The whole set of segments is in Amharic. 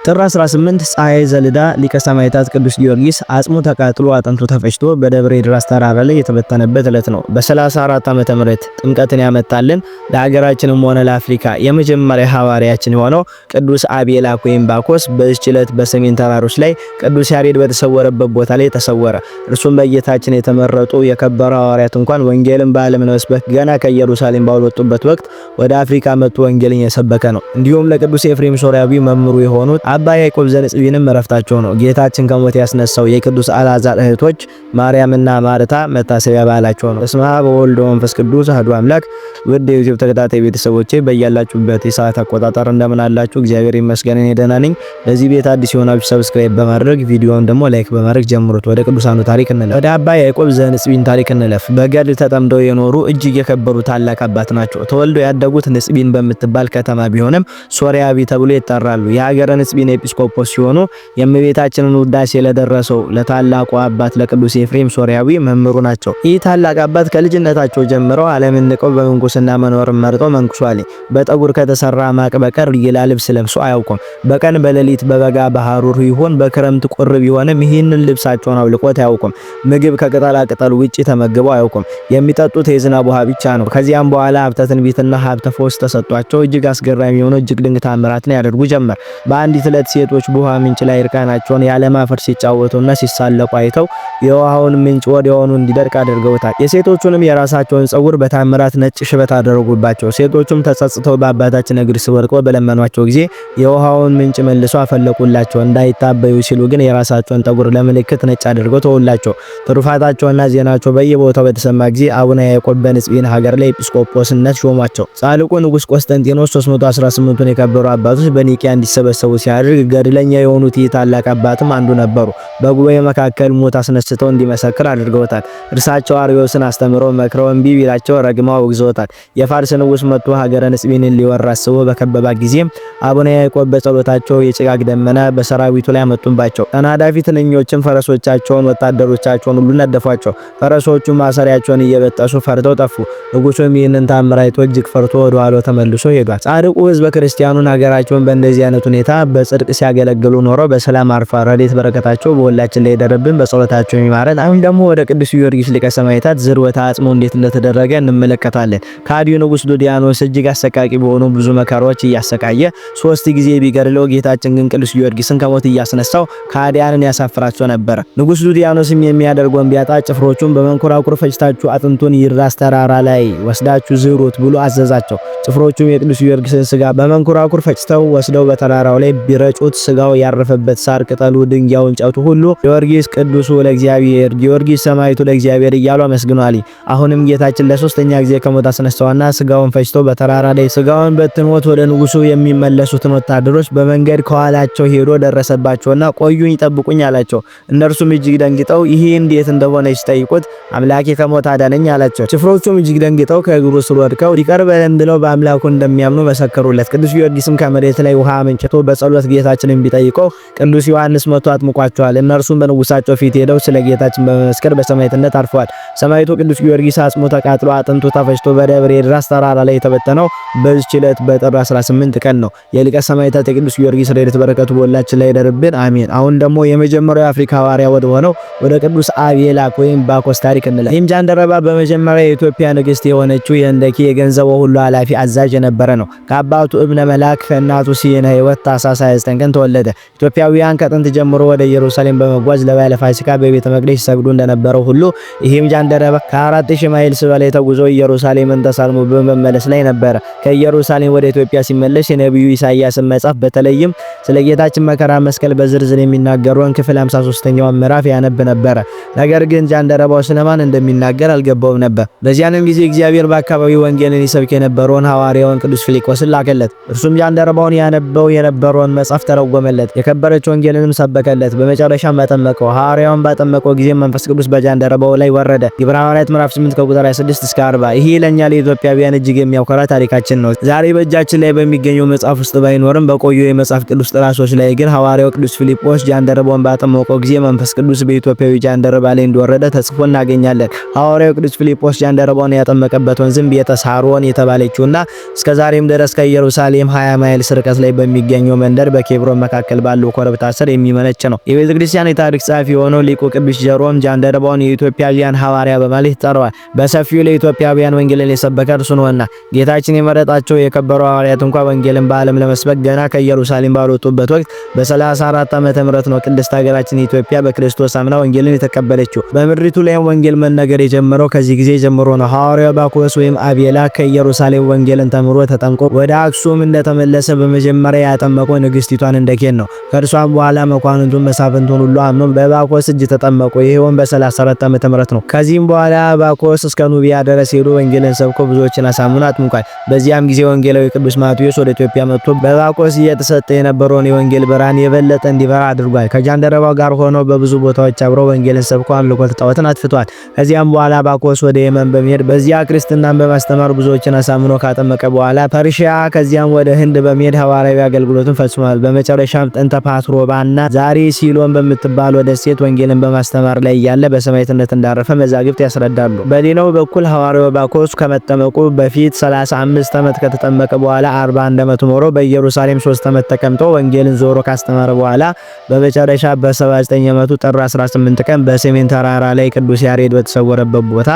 ጥር 18 ፀሐይ ዘልዳ ሊቀ ሰማዕታት ቅዱስ ጊዮርጊስ አጽሙ ተቃጥሎ አጥንቱ ተፈጭቶ በደብረ ድራስ ተራራ ላይ የተበተነበት ዕለት ነው። በ34 ዓመተ ምህረት ጥምቀትን ያመጣልን ለሀገራችንም ሆነ ለአፍሪካ የመጀመሪያ ሐዋርያችን የሆነው ቅዱስ አቤላክ ወይም ባኮስ በዚህች ዕለት በሰሜን ተራሮች ላይ ቅዱስ ያሬድ በተሰወረበት ቦታ ላይ ተሰወረ። እርሱም በጌታችን የተመረጡ የከበሩ ሐዋርያት እንኳን ወንጌልን በዓለም ለመስበክ ገና ከኢየሩሳሌም ባልወጡበት ወቅት ወደ አፍሪካ መጥቶ ወንጌልን የሰበከ ነው። እንዲሁም ለቅዱስ ኤፍሬም ሶርያዊ መምህሩ የሆኑት አባ ያዕቆብ ዘንጽቢንም ዕረፍታቸው ነው። ጌታችን ከሞት ያስነሳው የቅዱስ አልዓዛር እህቶች ማርያምና ማርታ መታሰቢያ በዓላቸው ነው። በስመ አብ ወወልድ ወመንፈስ ቅዱስ አሐዱ አምላክ። ውድ የዩቲዩብ ተከታታይ ቤተሰቦቼ በያላችሁበት የሰዓት አቆጣጠር እንደምን አላችሁ? እግዚአብሔር ይመስገን እኔ ደህና ነኝ። ለዚህ ቤት አዲስ የሆናችሁ ሰብስክራይብ በማድረግ ቪዲዮውን ደግሞ ላይክ በማድረግ ጀምሩት። ወደ ቅዱሳኑ ታሪክ እንለፍ። ወደ አባ ያዕቆብ ዘንጽቢን ታሪክ እንለፍ። በገድል ተጠምደው የኖሩ እጅግ የከበሩ ታላቅ አባት ናቸው። ተወልደው ያደጉት ንጽቢን በምትባል ከተማ ቢሆንም ሶርያዊ ተብሎ ይጠራሉ። የሀገረ ንጽቢን ኤጲስቆጶስ ሲሆኑ የእመቤታችንን ውዳሴ ለደረሰው ለታላቁ አባት ለቅዱስ ኤፍሬም ሶርያዊ መምህሩ ናቸው። ይህ ታላቅ አባት ከልጅነታቸው ጀምረው ዓለምን ንቀው በምንኩስና መኖርን መርጠው መንኩሷል። በጠጉር ከተሰራ ማቅ በቀር ሌላ ልብስ ለብሶ አያውቁም። በቀን በሌሊት በበጋ በሐሩር ይሁን በክረምት ቁር ቢሆንም ይህንን ልብሳቸውን አውልቆት አያውቁም። ምግብ ከቅጠላ ቅጠል ውጪ ተመግበው አያውቁም። የሚጠጡት የዝናብ ውሃ ብቻ ነው። ከዚያም በኋላ ሀብተ ትንቢትና ሀብተ ፈውስ ተሰጧቸው እጅግ አስገራሚ የሆኑ እጅግ ድንቅ ተአምራትን ያደርጉ ጀመር። በአንዲት ዕለት ሴቶች በውሃ ምንጭ ላይ እርቃናቸውን ያለማፈር ሲጫወቱና ሲሳለቁ አይተው የውሃውን ምንጭ ወዲያውኑ እንዲደርቅ አድርገውታል። የሴቶቹንም የራሳቸውን ጸጉር በታምራት ነጭ ሽበት አደረጉባቸው። ሴቶቹም ተጸጽተው በአባታችን እግር ስር ወድቀው በለመኗቸው ጊዜ የውሃውን ምንጭ መልሶ አፈለቁላቸው። እንዳይታበዩ ሲሉ ግን የራሳቸውን ጠጉር ለምልክት ነጭ አድርገው ተውላቸው። ትሩፋታቸውና ዜናቸው በየቦታው በተሰማ ጊዜ አቡነ ያዕቆብ በንጽቢን ሀገር ላይ ኤጲስቆጶስነት ሾሟቸው። ጻድቁ ንጉሥ ቆስጠንጢኖስ 318ቱን የከበሩ አባቶች በኒቂያ እንዲሰበሰቡ ሲያደርግ ገድለኛ የሆኑት ይህ ታላቅ አባትም አንዱ ነበሩ። በጉባኤ መካከል ሞት አስነስተው እንዲመሰክር አድርገውታል። እርሳቸው አርዮስን አስተምረው መክረው እምቢ ቢላቸው ረግመው አውግዘውታል። የፋርስ ንጉሥ መጥቶ ሀገረ ንጽቢንን ሊወር አስቦ በከበባት ጊዜ አቡነ ያዕቆብ በጸሎታቸው የጭጋግ ደመና በሰራዊቱ ላይ አመጡባቸው። ተናዳፊ ትንኞችም ፈረሶቻቸውን ወታደሮቻቸውን ሁሉ ነደፏቸው። ፈረሶቹ ማሰሪያቸውን እየበጠሱ ፈርተው ጠፉ። ንጉሡም ይህንን ተአምር አይቶ እጅግ ፈርቶ ወደ ኋላው ተመልሶ ሄዷል። ጻድቁ ሕዝበ ክርስቲያኑን ሀገራቸውን በእንደዚህ አይነት ሁኔታ በጽድቅ ሲያገለግሉ ኖረው በሰላም አርፈዋል። ረድኤት በረከታቸው በሁላችን ላይ ይደርብን፣ በጸሎታቸው ይማረን። አሁን ደግሞ ወደ ቅዱስ ጊዮርጊስ ሊቀ ሰማዕታት ዝርወተ አጽሙ እንዴት እንደተደረገ እንመለከታለን። ከሃዲው ንጉሥ ዱድያኖስ እጅግ አሰቃቂ በሆኑ ብዙ መከራዎች እያሰቃየ 3 ጊዜ ቢገድለው ጌታችን ግን ቅዱስ ጊዮርጊስን ከሞት እያስነሳው ከሃዲያንን ያሳፍራቸው ነበር። ንጉሥ ዱድያኖስም የሚያደርገውን ቢያጣ ጭፍሮቹን በመንኮራኩር ፈጭታችሁ አጥንቱን ይድራስ ተራራ ላይ ወስዳችሁ ዝሩት ብሎ አዘዛቸው። ጭፍሮቹም የቅዱስ ጊዮርጊስን ስጋ በመንኮራኩር ፈጭተው ወስደው በተራራው ላይ ቢረጩት ስጋው ያረፈበት ሳር ቅጠሉ ድንጋዩ እንጨቱ ሁሉ ጊዮርጊስ ቅዱሱ ለእግዚአብሔር ጊዮርጊስ ሰማዕቱ ለእግዚአብሔር እያሉ አመስግኗል። አሁንም ጌታችን ለሶስተኛ ጊዜ ከሞት አስነሳውና ስጋውን ፈጭቶ በተራራ ላይ ስጋውን በትኖት ወደ ንጉሱ የሚመለሱትን ወታደሮች በመንገድ ከኋላቸው ሄዶ ደረሰባቸውና ቆዩኝ ጠብቁኝ አላቸው። እነርሱም እጅግ ደንግጠው ይሄ እንዴት እንደሆነ ሲጠይቁት አምላኬ ከሞት አዳነኝ አላቸው። ጭፍሮቹም እጅግ ደንግጠው ከእግሩ ስር ወድቀው ይቅር በለን ብለው በአምላኩ እንደሚያምኑ መሰከሩለት። ቅዱስ ጊዮርጊስም ከመሬት ላይ ውሃ መንጭቶ በጸሎት ጌታችንን ቢጠይቀው ቅዱስ ዮሐንስ መጥቶ አጥምቋቸዋል። እነርሱም በንጉሳቸው ፊት ሄደው ስለ ጌታችን በመመስከር በሰማዕትነት አርፈዋል። ሰማዕቱ ቅዱስ ጊዮርጊስ አጽሙ ተቃጥሎ አጥንቱ ተፈጭቶ በደብረ ድራስ ተራራ ላይ የተበተነው በዚህች ዕለት በጥር 18 ቀን ነው። የሊቀ ሰማዕታት የቅዱስ ጊዮርጊስ ረድኤት በረከቱ በሁላችን ላይ ይደርብን፣ አሜን። አሁን ደግሞ የመጀመሪያው የአፍሪካ ሐዋርያ ወደ ሆነው ወደ ቅዱስ አቤላክ ወይም ባኮስ ታሪክ እንለፍ። ይህም ጃንደረባ በመጀመሪያ የኢትዮጵያ ንግሥት የሆነችው የህንደኬ የገንዘቡ ሁሉ ኃላፊ አዛዥ የነበረ ነው። ከአባቱ እብነ መላክ ከእናቱ ሲና ሕይወት ታኅሳስ 29 ቀን ተወለደ። ኢትዮጵያውያን ከጥንት ጀምሮ ወደ ኢየሩሳሌም በመጓዝ ለበዓለ ፋሲካ በቤተ መቅደስ ይሰግዱ እንደነበረው ሁሉ ይህም ጃንደረባ ከ4000 ማይልስ በላይ ተጉዞ ኢየሩሳሌምን ተሳልሞ በመመለስ ላይ ነበረ። ከኢየሩሳሌም ወደ ኢትዮጵያ ሲመለስ የነቢዩ ኢሳይያስን መጽሐፍ በተለይም ስለ ጌታችን መከራ መስቀል በዝርዝር የሚናገረውን ክፍል 53ኛውን ምዕራፍ ያነብ ነበረ። ነገር ግን ጃንደረባው ስለማን እንደሚናገር አልገባውም ነበር። በዚያንም ጊዜ እግዚአብሔር በአካባቢው ወንጌልን ይሰብክ የነበረውን ሐዋርያውን ቅዱስ ፊልጶስን ላከለት። እርሱም ጃንደረባውን ያነበው የነበረውን መጽሐፍ ተረጎመለት፣ የከበረች ወንጌልንም ሰበከለት። በመጨረሻም አጠመቀው። ሐዋርያውን ባጠመቀው ጊዜ መንፈስ ቅዱስ በጃንደረባው ላይ ወረደ። የዕብራውያን መልእክት ምዕራፍ 8 ከቁጥር 26 እስከ 40። ይሄ ለኛ ለኢትዮጵያውያን እጅግ የሚያኮራ ታሪካችን ነው። ዛሬ በእጃችን ላይ በሚገኘው መጽሐፍ ውስጥ ባይኖርም በቆዩ የመጽሐፍ ቅዱስ ጥራሶች ላይ ግን ሐዋርያው ቅዱስ ፊልጶስ ጃንደረባውን ባጠመቀው ጊዜ መንፈስ ቅዱስ በኢትዮጵያዊ ጃንደረባ ላይ እንደወረደ ተጽፎ እናገኛለን። ሐዋርያው ቅዱስ ፊልጶስ ጃንደረባውን ያጠመቀበት ወንዝም ቤተ ሳሮን የተባለችውና እስከ ዛሬም ድረስ ከኢየሩሳሌም 20 ማይልስ ርቀት ላይ በሚገኘው መንደር በኬብሮን መካከል ባለው ኮረብታ ስር የሚመነጭ ነው። የቤተክርስቲያን የታሪክ ጸሐፊ የሆነው ሊቁ ቅዱስ ጀሮም ጃንደረባውን የኢትዮጵያውያን ሐዋርያ በማለት ይጠራዋል። በሰፊው ለኢትዮጵያውያን ወንጌልን የሰበከ እርሱ ነውና ጌታችን የመረጣቸው የከበሩ ሐዋርያት እንኳን ወንጌልን በዓለም ለመስበክ ገና ከኢየሩሳሌም ባልወጡበት ወቅት በ34 ዓመተ ምህረት ነው ቅድስት ሀገራችን ኢትዮጵያ በክርስቶስ አምና ወንጌልን የተቀበለችው። በምድሪቱ ላይ ወንጌል መነገር የጀመረው ከዚህ ጊዜ ጀምሮ ነው። ሐዋርያው ባኮስ ወይም አቤላ ከኢየሩሳሌም ወንጌልን ተምሮ ተጠምቆ ወደ አክሱም እንደተመለሰ በመጀመሪያ ያጠመቀው ንግስቲቷን እንደኬን ነው። ከእርሷም በኋላ መኳንንቱን መሳፍንቱን ሁሉ አምኖ በባኮስ እጅ ተጠመቁ። ይሄውን በ34 ዓመተ ምህረት ነው። ከዚህም በኋላ ባኮስ እስከ ኑቢያ ድረስ ሄዶ ወንጌልን ሰብኮ ብዙዎችን አሳምኖ አጥምቋል። በዚያም ጊዜ ወንጌላዊ ቅዱስ ማቴዎስ ወደ ኢትዮጵያ መጥቶ በባኮስ እየተሰጠ የነበረውን የወንጌል ብርሃን የበለጠ እንዲበራ አድርጓል። ከጃንደረባው ጋር ሆነው በብዙ ቦታዎች አብረው ወንጌልን ሰብኮ አምልኮተ ጣዖትን አጥፍቷል። ከዚያም በኋላ ባኮስ ወደ የመን በመሄድ በዚያ ክርስትናን በማስተማር ብዙዎችን አሳምኖ ካጠመቀ በኋላ ፐርሺያ ከዚያም ወደ ህንድ በመሄድ ሐዋርያዊ አገልግሎትን ፈጽሟል። በመጨረሻም ጥንተ ፓትሮባና ዛሬ ሲሎን በምትባል ወደ ሴት ወንጌልን በማስተማር ላይ እያለ በሰማዕትነት እንዳረፈ መዛግብት ያስረዳሉ። በሌላው በኩል ሐዋርያው ባኮስ ከመጠመቁ በፊት 35 ዓመት ከተጠመቀ በኋላ 41 ዓመት ኖሮ በኢየሩሳሌም 3 ዓመት ተቀምጦ ወንጌልን ዞሮ ካስተማረ በኋላ በመጨረሻ በ79 ዓመቱ ጥር 18 ቀን በሰሜን ተራራ ላይ ቅዱስ ያሬድ በተሰወረበት ቦታ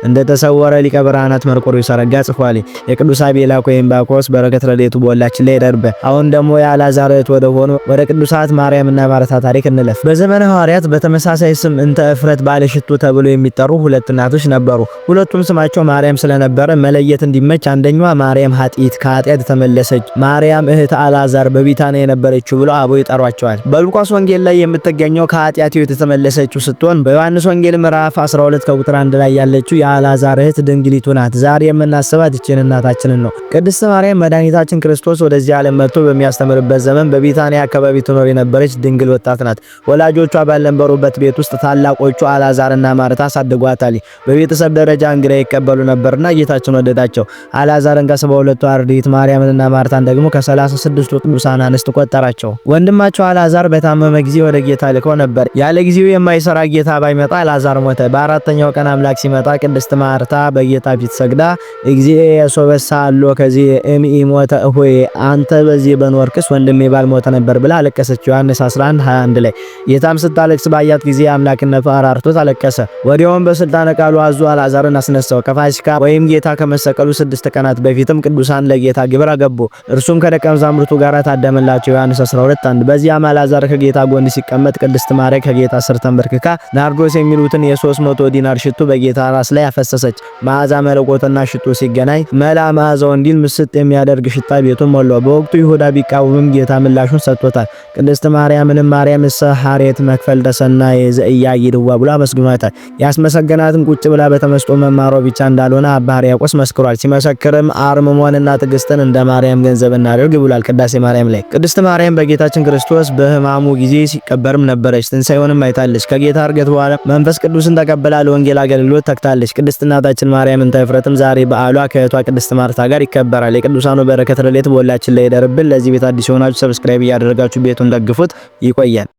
እንደተሰወረ ሊቀ ብርሃናት መርቆሬዎስ አረጋ ጽፏል። የቅዱስ አቤላ ወይም ባኮስ በረከት ረድኤቱ በሁላችን ላይ ይደርብ። አሁን ደግሞ የአልዓዛር እህት ወደ ቅዱሳት ማርያምና ማርታ ታሪክ እንለፍ። በዘመነ ሐዋርያት በተመሳሳይ ስም እንተ እፍረት ባለሽቱ ተብሎ የሚጠሩ ሁለት እናቶች ነበሩ። ሁለቱም ስማቸው ማርያም ስለነበረ መለየት እንዲመች አንደኛዋ ማርያም ኃጢት ከኃጢአት ተመለሰች፣ ማርያም እህት አልዓዛር በቢታንያ የነበረችው ብለው አበው ይጠሯቸዋል። በሉቃስ ወንጌል ላይ የምትገኘው ከኃጢአት የተመለሰችው ስትሆን በዮሐንስ ወንጌል ምዕራፍ 12 ከቁጥር 1 ላይ ያለችው የአልዓዛር እህት ድንግሊቱ ናት። ዛሬ የምናስባት ይህችን እናታችንን ነው። ቅድስት ማርያም መድኃኒታችን ክርስቶስ ወደዚህ ዓለም መጥቶ በሚያስተምርበት ዘመን በቢታንያ አካባቢ ትኖር የነበረች ድንግል ወጣት ናት። ወላጆቿ ባልነበሩበት ቤት ውስጥ ታላቆቹ አልዓዛርና ማርታ አሳድጓታል። በቤተሰብ ደረጃ እንግዳ ይቀበሉ ነበርና ጌታችን ወደዳቸው። አልዓዛርን ከ72ቱ አርድእት ማርያምንና ማርታን ደግሞ ከ36ቱ ቅዱሳን አንስት ቆጠራቸው። ወንድማቸው አልዓዛር በታመመ ጊዜ ወደ ጌታ ልከው ነበር። ያለ ጊዜው የማይሰራ ጌታ ባይመጣ አልዓዛር ሞተ። በአራተኛው ቀን አምላክ ሲመጣ ቅድስት ማርታ በጌታ ፊት ሰግዳ እግዚእ የሶበሳ አሎ ከዚህ ሞተ ሆይ አንተ በዚህ በኖርክስ ወንድሜ ባልሞተ ነበር ብላ አለቀሰች። ዮሐንስ 11:21 ላይ ጌታም ስታለቅስ ባያት ጊዜ አምላክነቱ አራርቶት አለቀሰ። ወዲያውም በስልጣነ ቃሉ አዞ አልዓዛርን አስነሳው። ከፋሲካ ወይም ጌታ ከመሰቀሉ 6 ቀናት በፊትም ቅዱሳን ለጌታ ግብር አገቡ። እርሱም ከደቀ መዛሙርቱ ጋር ታደመላቸው። ዮሐንስ 12:1 በዚያም አልዓዛር ከጌታ ጎን ሲቀመጥ ቅድስት ማርያም ከጌታ ስር ተንበርክካ ናርዶስ የሚሉትን የ300 ዲናር ሽቱ በጌታ ራስ ላይ አፈሰሰች። መዓዛ መለኮትና ሽቱ ሲገናኝ መላ መዓዛው እንዲል ምስጥ የሚያደርግ ሽታ ቤቱን ሞላው። በወቅቱ ይሁዳ ቢቃወምም ጌታ ምላሹን ሰጥቶታል። ቅድስት ማርያምንም ማርያም ሐሬት መክፈል ተሰናየ ዘኢያይድዋ ብሎ አመስግኗታል። ያስመሰገናትን ቁጭ ብላ በተመስጦ መማሯ ብቻ እንዳልሆነ አባ ሕርያቆስ መስክሯል። ሲመሰክርም አርምሞንና ትዕግስትን እንደ ማርያም ገንዘብ እናድርግ ብሏል። ቅዳሴ ማርያም ላይ ቅድስት ማርያም በጌታችን ክርስቶስ በሕማሙ ጊዜ ሲቀበርም ነበረች። ትንሣኤውንም አይታለች። ከጌታ እርገት በኋላ መንፈስ ቅዱስን ተቀብላ ለወንጌል አገልግሎት ተክታለች። ቅድስት እናታችን ማርያም እንተ እፍረትም ዛሬ በዓሏ ከእህቷ ቅድስት ማርታ ጋር ይከበራል። የቅዱሳኑ በረከት ረድኤት በሁላችን ላይ ይደርብን። ለዚህ ቤት አዲስ የሆናችሁ ሰብስክራይብ እያደረጋችሁ ቤቱን ደግፉት። ይቆያል።